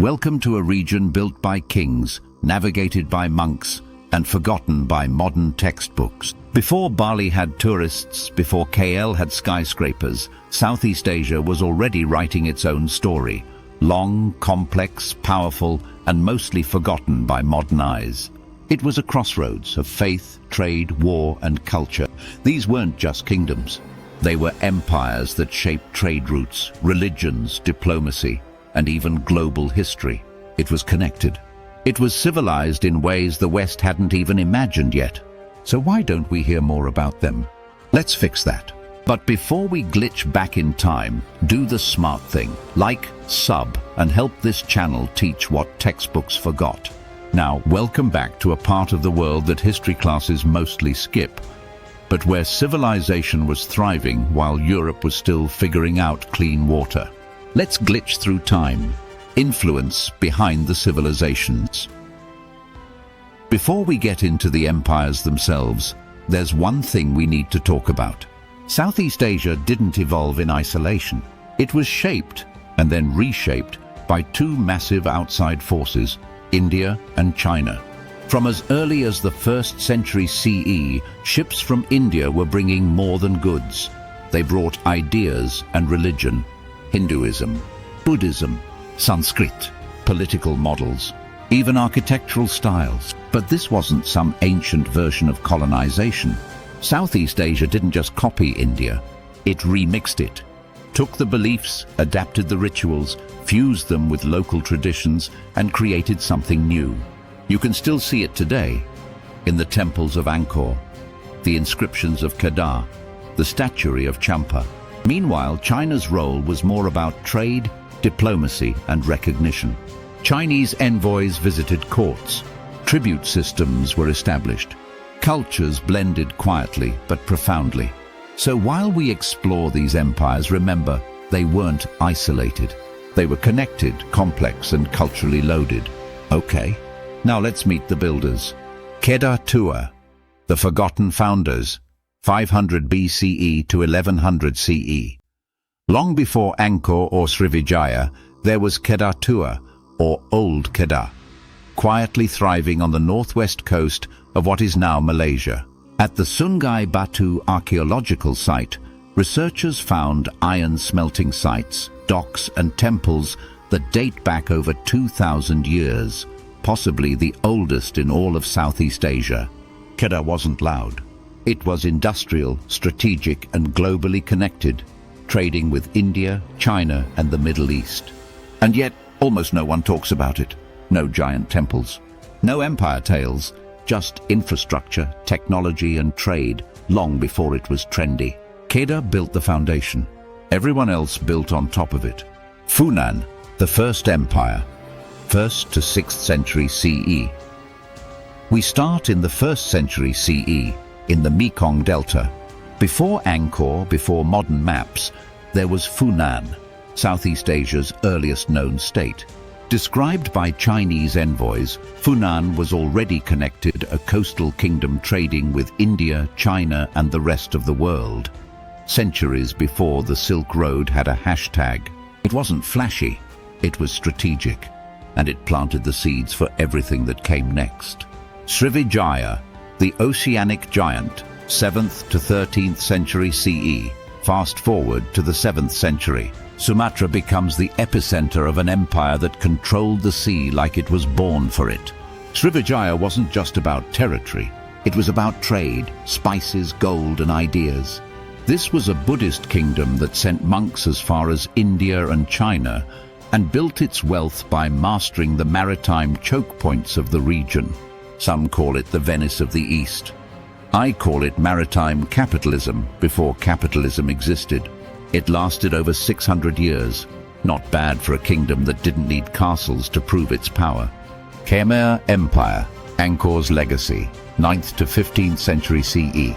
Welcome to a region built by kings, navigated by monks, and forgotten by modern textbooks. Before Bali had tourists, before KL had skyscrapers, Southeast Asia was already writing its own story. Long, complex, powerful, and mostly forgotten by modern eyes. It was a crossroads of faith, trade, war, and culture. These weren't just kingdoms. They were empires that shaped trade routes, religions, diplomacy, and even global history. It was connected. It was civilized in ways the West hadn't even imagined yet. So why don't we hear more about them? Let's fix that. But before we glitch back in time, do the smart thing. Like, sub, and help this channel teach what textbooks forgot. Now, welcome back to a part of the world that history classes mostly skip, but where civilization was thriving while Europe was still figuring out clean water. Let's glitch through time. Influence behind the civilizations. Before we get into the empires themselves, there's one thing we need to talk about. Southeast Asia didn't evolve in isolation. It was shaped and then reshaped by two massive outside forces, India and China. From as early as the 1st century CE, ships from India were bringing more than goods. They brought ideas and religion, Hinduism, Buddhism, Sanskrit, political models, even architectural styles. But this wasn't some ancient version of colonization. Southeast Asia didn't just copy India, it remixed it. Took the beliefs, adapted the rituals, fused them with local traditions, and created something new. You can still see it today in the temples of Angkor, the inscriptions of Kedah, the statuary of Champa. Meanwhile, China's role was more about trade, diplomacy, and recognition. Chinese envoys visited courts. Tribute systems were established. Cultures blended quietly but profoundly. So while we explore these empires, remember, they weren't isolated. They were connected, complex, and culturally loaded. Okay, now let's meet the builders. Kedah Tua, the forgotten founders, 500 BCE to 1100 CE. Long before Angkor or Srivijaya, there was Kedah Tua, or Old Kedah, quietly thriving on the northwest coast of what is now Malaysia. At the Sungai Batu archaeological site, researchers found iron smelting sites, docks and temples that date back over 2,000 years, possibly the oldest in all of Southeast Asia. Kedah wasn't loud. It was industrial, strategic, and globally connected, trading with India, China, and the Middle East. And yet, almost no one talks about it. No giant temples, no empire tales, just infrastructure, technology, and trade long before it was trendy. Kedah built the foundation. Everyone else built on top of it. Funan, the first empire, 1st to 6th century CE. We start in the 1st century CE, in the Mekong Delta. Before Angkor, before modern maps, there was Funan, Southeast Asia's earliest known state. Described by Chinese envoys, Funan was already connected, a coastal kingdom trading with India, China, and the rest of the world. Centuries before the Silk Road had a hashtag. It wasn't flashy, it was strategic, and it planted the seeds for everything that came next. Srivijaya, the oceanic giant, 7th to 13th century CE. Fast forward to the 7th century. Sumatra becomes the epicenter of an empire that controlled the sea like it was born for it. Srivijaya wasn't just about territory. It was about trade, spices, gold, and ideas. This was a Buddhist kingdom that sent monks as far as India and China and built its wealth by mastering the maritime choke points of the region. Some call it the Venice of the East. I call it maritime capitalism before capitalism existed. It lasted over 600 years. Not bad for a kingdom that didn't need castles to prove its power. Khmer Empire, Angkor's legacy, 9th to 15th century CE.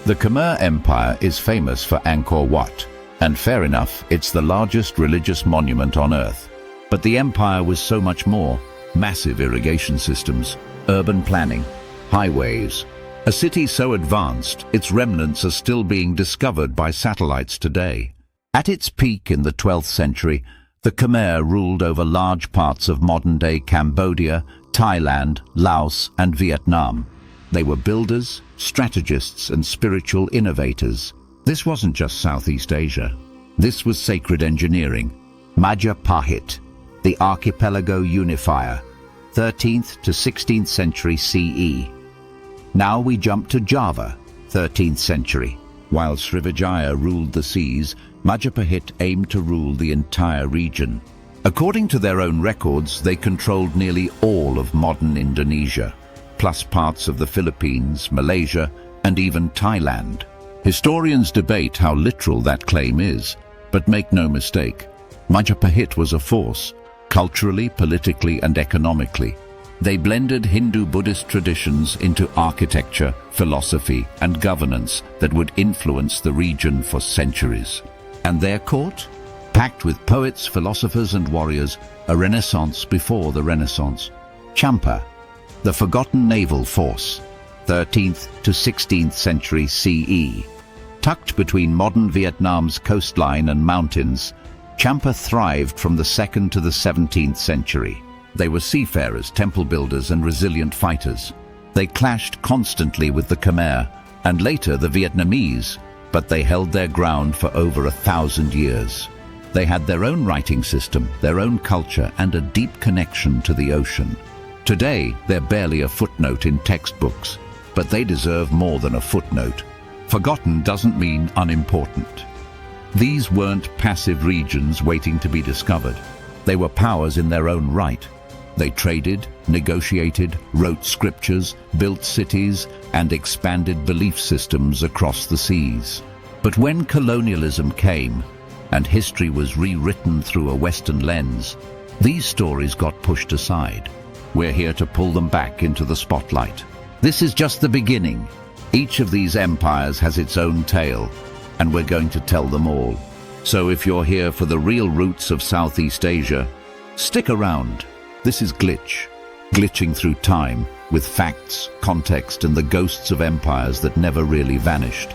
The Khmer Empire is famous for Angkor Wat, and fair enough, it's the largest religious monument on earth. But the empire was so much more. Massive irrigation systems, urban planning, highways. A city so advanced, its remnants are still being discovered by satellites today. At its peak in the 12th century, The Khmer ruled over large parts of modern-day Cambodia, Thailand, Laos, and Vietnam. They were builders, strategists, and spiritual innovators. This wasn't just Southeast Asia. This was sacred engineering. Majapahit, the archipelago unifier, 13th to 16th century CE. Now we jump to Java, 13th century. While Srivijaya ruled the seas, Majapahit aimed to rule the entire region. According to their own records, they controlled nearly all of modern Indonesia, plus parts of the Philippines, Malaysia, and even Thailand. Historians debate how literal that claim is, but make no mistake, Majapahit was a force, culturally, politically, and economically. They blended Hindu-Buddhist traditions into architecture, philosophy, and governance that would influence the region for centuries. And their court? Packed with poets, philosophers, and warriors, a renaissance before the Renaissance. Champa, the forgotten naval force, 13th to 16th century CE. Tucked between modern Vietnam's coastline and mountains, Champa thrived from the 2nd to the 17th century. They were seafarers, temple builders, and resilient fighters. They clashed constantly with the Khmer, and later the Vietnamese, but they held their ground for over 1,000 years. They had their own writing system, their own culture, and a deep connection to the ocean. Today, they're barely a footnote in textbooks, but they deserve more than a footnote. Forgotten doesn't mean unimportant. These weren't passive regions waiting to be discovered. They were powers in their own right. They traded, negotiated, wrote scriptures, built cities, and expanded belief systems across the seas. But when colonialism came, and history was rewritten through a Western lens, these stories got pushed aside. We're here to pull them back into the spotlight. This is just the beginning. Each of these empires has its own tale, and we're going to tell them all. So if you're here for the real roots of Southeast Asia, stick around. This is glitching through time, with facts, context, and the ghosts of empires that never really vanished.